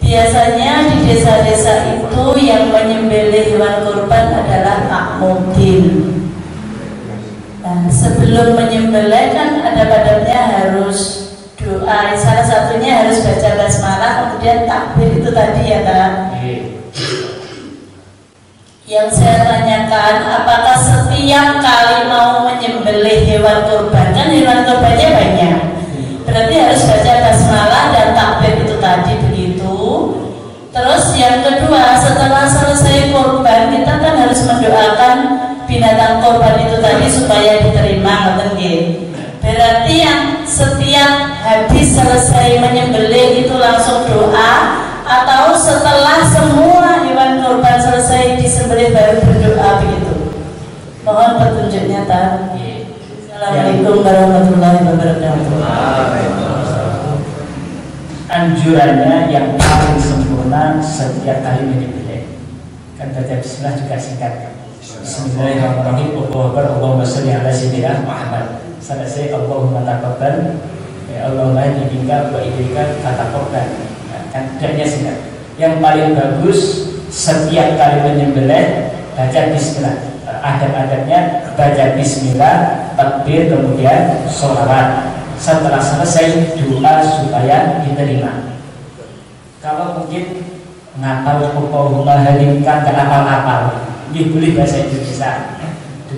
Biasanya di desa-desa itu yang menyembelih hewan kurban adalah takmudin. Nah, sebelum menyembelih kan ada badannya harus doa. Salah satunya harus baca basmalah, kemudian takbir itu tadi ya Kak. Yang saya tanyakan, apakah setiap kali mau menyembelih hewan kurban, kan hewan kurbannya banyak, berarti harus baca basmalah dan takbir itu tadi begitu. Terus yang kedua, setelah selesai kurban kita kan harus mendoakan binatang kurban itu tadi supaya diterima, berarti yang setiap habis selesai menyembelih itu langsung doa, atau setelah semua hewan kurban selesai disembelih baru berdoa begitu? Mohon petunjuknya, Tan. Assalamualaikum warahmatullahi wabarakatuh. Anjurannya yang paling sempurna setiap kali menyembelih kan baca bismillah juga singkat. Bismillahirrahmanirrahim. Allahu akbar, Allahumma sholli ala sayyidina Muhammad. Selesai Allahumma taqabbal, ya Allahumma iyyaka wa iyyaka taqabbal. Kan doanya singkat. Yang paling bagus setiap kali menyembelih baca bismillah. Adab-adabnya baca bismillah, takbir, kemudian sholawat. Setelah selesai doa supaya diterima. Kalau mungkin ngapal Allahumma halimkan ke apal-apal, ini boleh bahasa Indonesia.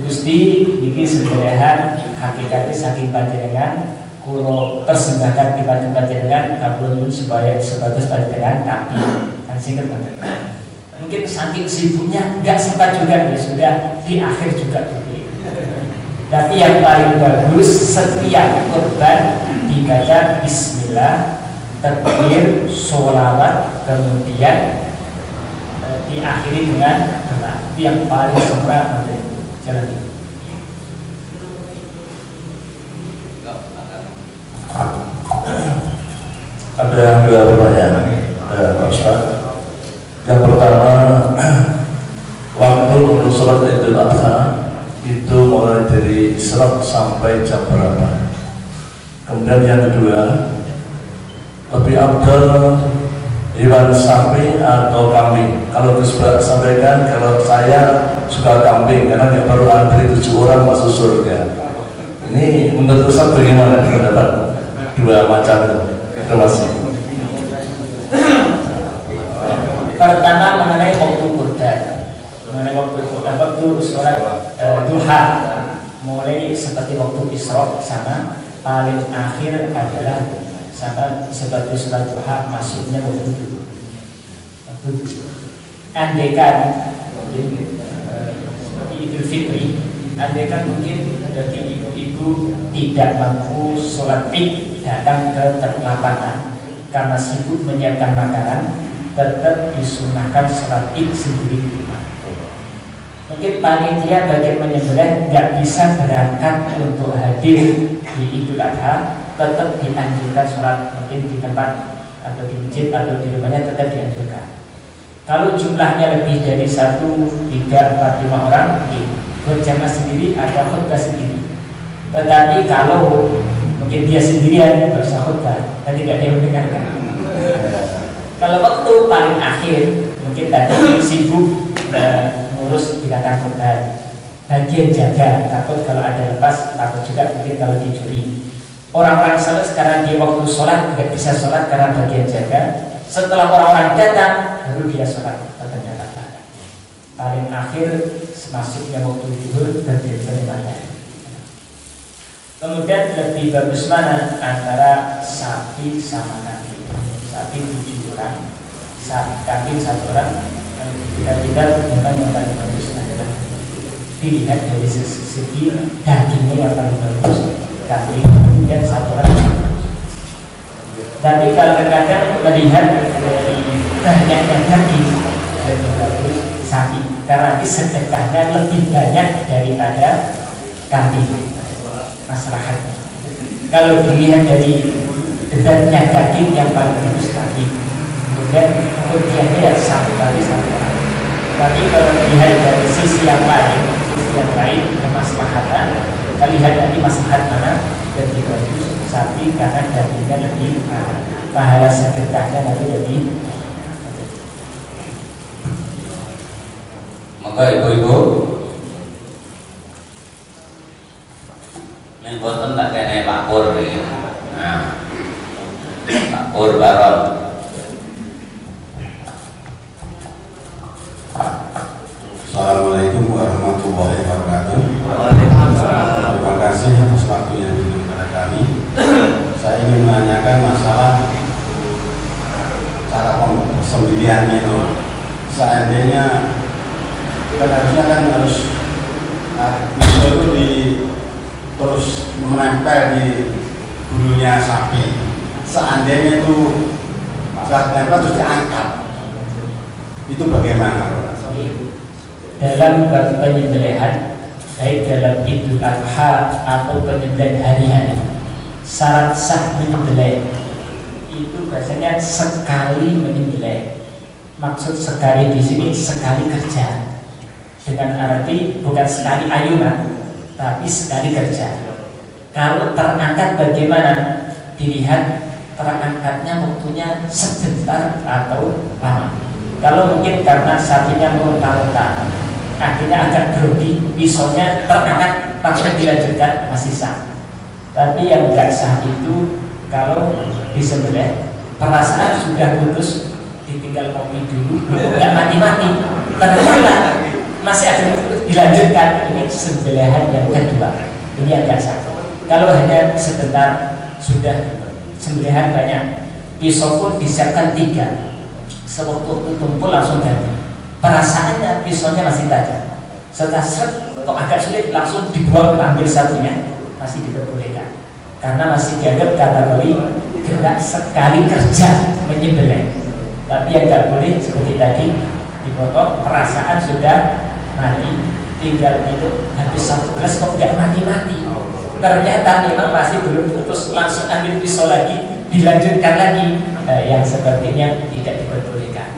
Gusti ini sembelihan hakikatnya saking panjenengan, kulo persembahkan di panjenengan kabulun supaya sebatas panjenengan tapi kan singkat banget. Mungkin saking sibuknya nggak sempat juga, ya sudah di akhir juga boleh. Tapi yang paling bagus setiap kurban dibaca bismillah, takbir, sholawat, kemudian diakhiri dengan doa. Itu yang paling sempurna untuk jalan ini. Ada dua pertanyaan, Pak Ustaz. Yang pertama, waktu untuk sholat Idul Adha itu mulai dari Isra sampai jam berapa? Kemudian yang kedua, lebih afdal hewan sapi atau kambing? Kalau Gus sampaikan, kalau saya suka kambing karena nggak perlu antri 7 orang masuk surga. Ini menurut Ustaz bagaimana pendapat dua macam itu? Terima kasih. Pertama mengenai waktu kurban, waktu sholat duha. mulai seperti waktu Isra sama paling akhir adalah sama seperti sholat duha masuknya waktu itu. Andaikan seperti Idul Fitri, andaikan mungkin dari ibu-ibu tidak mampu sholat Id datang ke lapangan karena sibuk menyiapkan makanan, tetap disunahkan sholat Id sendiri di rumah. Mungkin panitia bagian menyembelih nggak bisa berangkat untuk hadir di Idul Adha, tetap dianjurkan sholat mungkin di tempat atau di masjid atau di rumahnya tetap dianjurkan. Kalau jumlahnya lebih dari 1, 3, 4, 5 orang, berjamaah sendiri ada khutbah sendiri. Tetapi kalau mungkin dia sendirian nggak usah khutbah, nanti nggak ada yang mendengarkan. Kalau waktu paling akhir mungkin tadi sibuk ngurus dikatakan khutbah, bagian jaga, takut kalau ada lepas, takut juga mungkin kalau dicuri. Orang-orang salat sekarang di waktu sholat nggak bisa sholat karena bagian jaga. Setelah orang-orang datang baru dia sholat ternyata paling akhir masuknya waktu zuhur bagian beribadah. Kemudian lebih bagus mana antara sapi sama kambing? Sapi 7 orang, kambing 1 orang. Kita memang yang paling bagus adalah dilihat dari segi dagingnya yang paling bagus kambing, kemudian 1 orang. Tapi kalau kadang melihat dari banyaknya daging lebih bagus sapi, karena sedekahnya lebih banyak daripada kambing masalahnya. Kalau dilihat dari beratnya daging yang paling bagus kambing, kemudian kemudiannya 1 kali 1 orang. Tapi kalau dilihat dari sisi yang lain kemaslahatan, kita lihat tadi maslahat mana lebih bagus sapi karena dagingnya lebih pahala sedekahnya nanti lebih. Maka ibu-ibu yang boten tak kene Pak Pur iki. Nah, Pak Pur Baron. Assalamualaikum warahmatullahi wabarakatuh. Terima kasih atas waktunya kepada kami. Saya ingin menanyakan masalah cara pembelian itu. Seandainya harusnya kan harus pisau itu terus menempel di bulunya sapi. Seandainya itu saat tempel terus diangkat, itu bagaimana? Dalam penyembelihan baik dalam Idul Adha atau penyembelihan hari-hari, syarat sah menyembelih itu biasanya sekali menyembelih. Maksud sekali di sini sekali kerja, dengan arti bukan sekali ayunan, tapi sekali kerja. Kalau terangkat bagaimana? Dilihat terangkatnya waktunya sebentar atau lama. Kalau mungkin karena sapinya meronta-ronta, akhirnya agak grogi, pisaunya terangkat langsung dilanjutkan masih sah. Tapi yang tidak sah itu kalau disembelih perasaan sudah putus, ditinggal kopi dulu, nggak mati-mati, ternyata masih ada dilanjutkan. Ini sembelihan yang kedua, ini agak sah. Kalau hanya sebentar sudah sembelihan banyak, pisau pun disiapkan 3, sewaktu tumpul langsung ganti. Perasaannya pisaunya masih tajam. Setelah kok agak sulit langsung dibuang ambil satunya, masih diperbolehkan. Karena masih dianggap kategori gerak sekali kerja menyembelih. Tapi yang nggak boleh seperti tadi dipotong, perasaan sudah mati, tinggal itu habis 1 gelas kok nggak mati-mati. Ternyata memang masih belum putus, langsung ambil pisau lagi, dilanjutkan lagi. Yang sepertinya tidak diperbolehkan.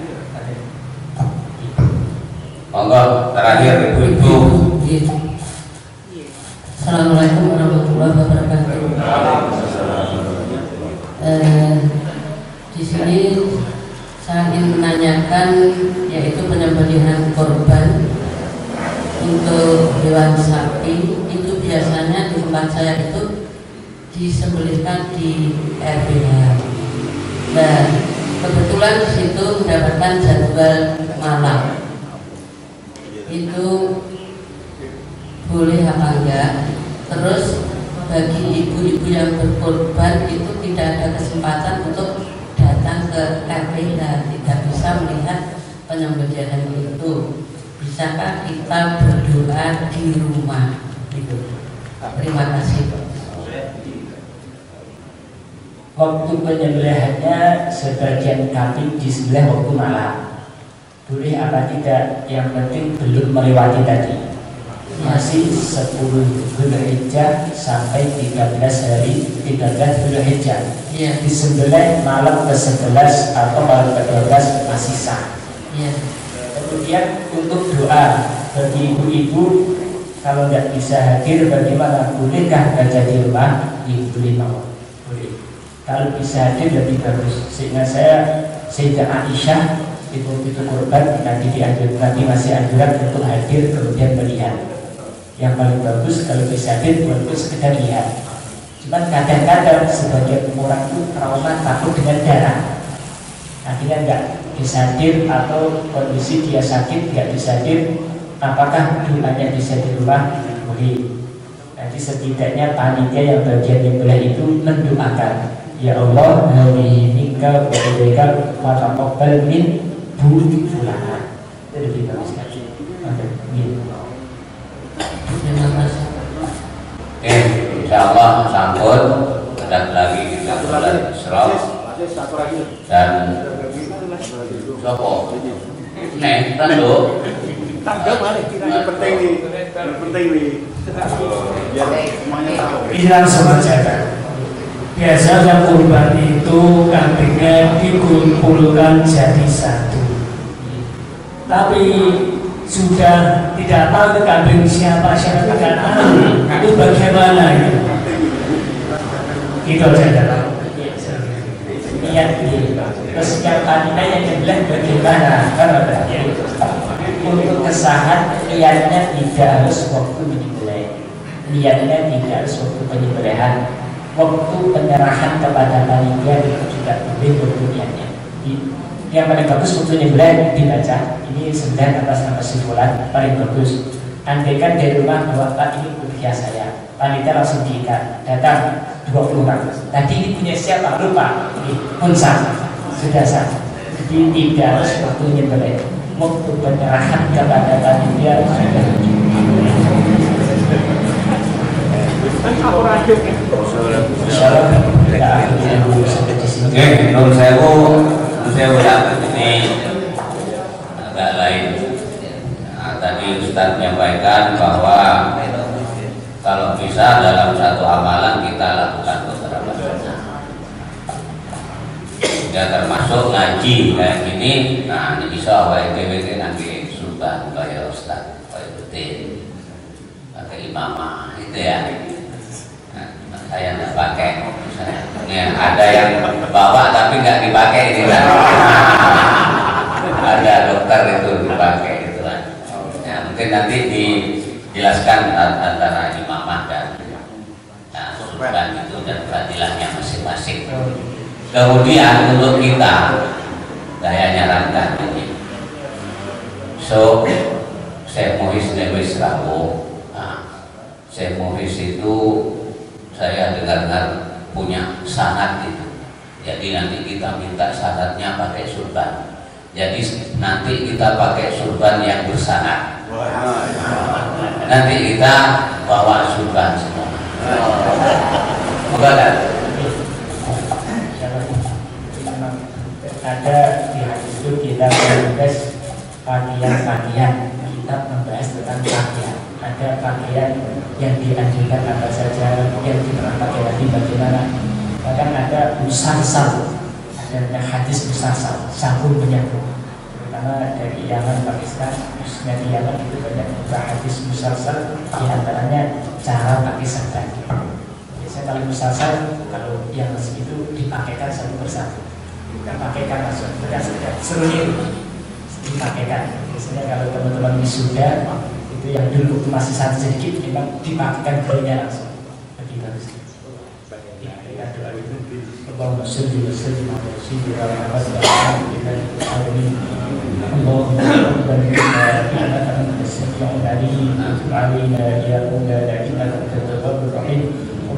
Monggo terakhir ibu-ibu. Assalamualaikum warahmatullahi wabarakatuh. Di sini saya ingin menanyakan yaitu penyembelihan korban untuk hewan sapi itu biasanya di tempat saya itu disembelihkan di RPH. Nah, kebetulan di situ mendapatkan jadwal malam. Itu boleh apa enggak? ibu-ibu yang berkorban itu tidak ada kesempatan untuk datang ke KPH, tidak bisa melihat penyembelihan itu. Bisakah kita berdoa di rumah? Gitu. Terima kasih. Waktu penyembelihannya sebagian kambing disembelih waktu malam. Boleh apa tidak? Yang penting belum melewati tadi. Masih 10 Dzulhijjah sampai 13 hari 13 Dzulhijjah. Iya. Disembelih malam ke-11 atau malam ke-12 masih sah. Iya. Kemudian untuk doa bagi ibu-ibu kalau nggak bisa hadir bagaimana? Bolehkah baca di rumah? Boleh mau. Boleh. Kalau bisa hadir lebih bagus. Sehingga Sayyidah Aisyah itu korban nanti dianjurkan, nanti masih anjuran untuk hadir kemudian melihat. Yang paling bagus kalau bisa hadir walaupun sekedar lihat. Cuman kadang-kadang sebagian orang itu trauma takut dengan darah, akhirnya nggak bisa hadir atau kondisi dia sakit nggak bisa hadir. Apakah doanya bisa di rumah? Boleh. Nanti setidaknya panitia yang bagian nyembelih itu mendoakan, ya Allah, hadhihi minka wa ilaika wa taqabbal min budi fulana. Itu lebih bagus sekali. Terima kasih. Oke, insyaallah sambut. Sedang lagi kita sholat Isra dan sopo. Neng, tando. Tanggap balik, penting nih. Biar semuanya tahu. Bilang sama saya, biasanya kurban itu kambingnya dikumpulkan jadi satu. Tapi sudah tidak tahu itu kambing siapa itu bagaimana itu. Itu saja. Lihat terus yang tadinya yang jelas bagaimana untuk kesahan lihatnya tidak harus waktu menyembelih, lihatnya tidak harus waktu penyembelihan, waktu penyerahan kepada panitia itu juga boleh waktunya. Yang paling bagus waktu menyembelih dibaca ini 9 atas nama simbolan paling bagus. Andaikan dari rumah bahwa Pak ini punya saya, panitia langsung diikat, datang 20 orang. Tadi ini punya siapa? Lupa. Pun sah, sudah sah. Jadi tidak harus waktu menyembelih, waktu penyerahan kepada panitia sudah. Insyaallah kita akhiri dulu sampai di sini. Oke, Nun Sewu ya, ini agak lain. Nah, tadi Ustaz menyampaikan bahwa kalau bisa dalam satu amalan kita lakukan beberapa saja. Ya termasuk ngaji kayak gini. Nah, ini bisa WTW nanti Sultan kayak Ustaz, kayak Betin, pakai imamah itu ya. Nah, saya nggak pakai. Ya, ada yang bawa tapi nggak dipakai ini kan. Ada dokter itu dipakai itu kan. Ya, mungkin nanti dijelaskan antara imamah dan sultan itu dan fadilahnya masing-masing. Kemudian untuk kita, saya nyarankan ini. So, Syekh Muhyiddin Lubis Rawo. Syekh Muhyiddin itu saya dengar punya sanad itu. Jadi nanti kita minta sanadnya pakai surban. Jadi nanti kita pakai surban yang bersanad. Nanti kita bawa surban semua. Bukan? Ada di hadis itu kita membahas pakaian-pakaian. Kita membahas tentang pakaian. Ada pakaian yang dianjurkan apa saja, yang dilarang pakai lagi bagaimana. Bahkan ada musalsal, ada hadis musalsal, sambung menyambung. Terutama dari Yaman, Pakistan, khususnya di Yaman itu banyak hadis musalsal. Di antaranya cara pakai serban. Biasanya kalau musalsal, kalau yang itu dipakaikan satu persatu. Bukan pakaikan langsung, bukan serunya dipakaikan. Biasanya kalau teman-teman wisuda itu yang dulu masih satu sedikit, memang dipakaikan kerunya langsung. Lebih bagus. Kita doa itu. Allahumma sholli wa sallim ala sayyidina Muhammad wa ala alihi wa sahbihi. Allahumma barik lana innaka antas samiul alim wa tub alaina ya maulana innaka antat tawwabur rahim.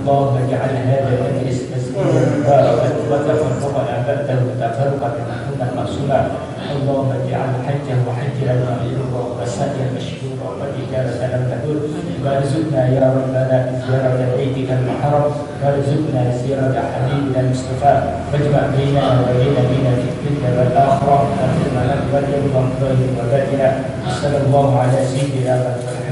اللهم اجعل هذا المجلس مسجدا مباركا وتفرقنا بعده تفرقا محمودا معصوما اللهم اجعل حجه وحجنا مبرورا وسعيا مشكورا وتجارة لم تدور وارزقنا يا ربنا زيارة بيتك المحرم وارزقنا زيارة حبيبنا المصطفى واجمع بيننا وبين دينا في الدنيا والآخرة واغفر لنا ولجميع الظاهرين والباطنين صلى الله على سيدنا محمد